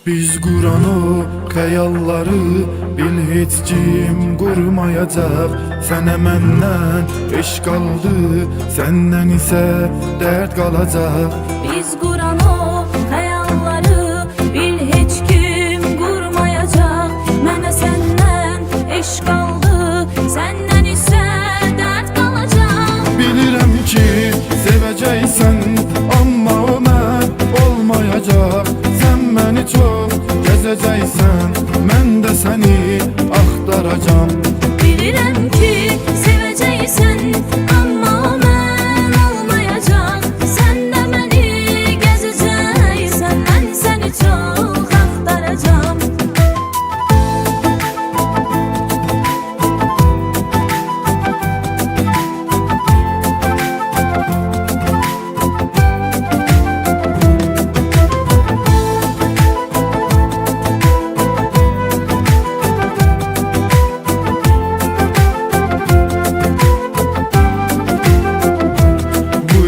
Biz kuran o xəyalları bil heç kim qurmayacaq. Sənə məndən eşq qaldı, səndən isə dərd qalacaq. Biz quran o xəyalları bil heç kim qurmayacaq. Mənə səndən eşq qaldı, səndən isə dərd qalacaq. Bilirəm ki sevəcəksən, amma o mən olmayacaq. Sən məni çox gəzəcəksən, mən də səni axtaracam. Bilirəm ki sevəcəksən, amma o mən olmayacaq. Sən də məni gəzəcəksən, mən səni çox axtaracam.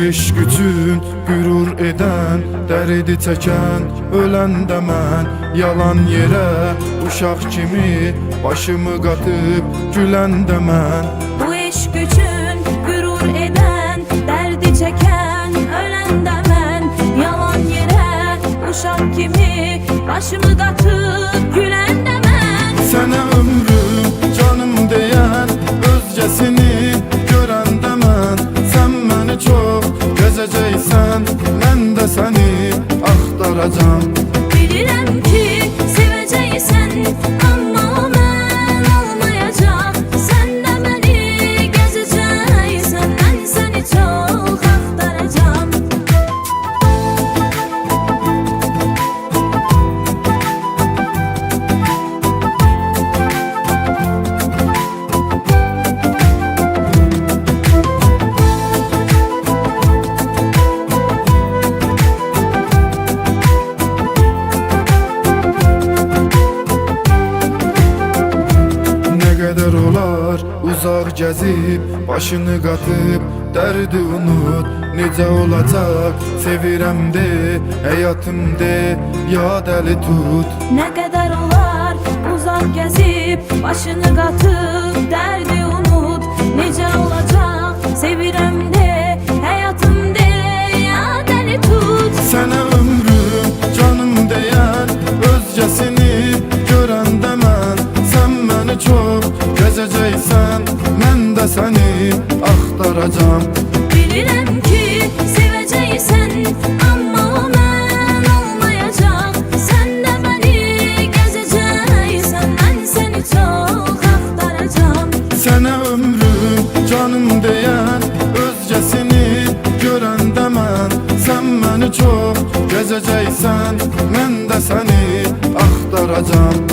İş gücün qürur edən, dərdi çəkən, öləndə mən yalan yerə uşaq kimi başımı qatıb güləndə mən. Bu eşq üçün qürur edən, dərdi çəkən, öləndə mən yalan yerə uşaq kimi başımı qatıb güləndə mən. Sənə ömrüm, canım deyən özgəsini görəndə mən, sən məni çox gəzəcəksən, mən də səni axtaracam. Bilirəm ki sevəcəksən, amma o mən olmayacaq. Sən də məni gəzəcəksən, mən səni çox axtaracam. Qədər olar uzaq gəzib, başını qatıb, dərdi unut. Necə olacaq sevirəm de, həyatım de, yad əli tut. Nə qədər olar uzaq gəzib, başını qatıb, dərdi unut. Necə olacaq sevirəm de, həyatım de, yad əli tut. Sənə ömrüm, canım deyən özgəsini görəndə mən, sən məni çox gəzəcəksən, mən də səni axtaracam. Bilirəm ki sevəcəksən, amma o mən olmayacaq. Sən də məni gəzəcəksən, mən səni çox axtaracam. Sənə ömrüm, canım deyən özgəsini görəndə mən, sən məni çox gəzəcəksən, mən də səni axtaracam.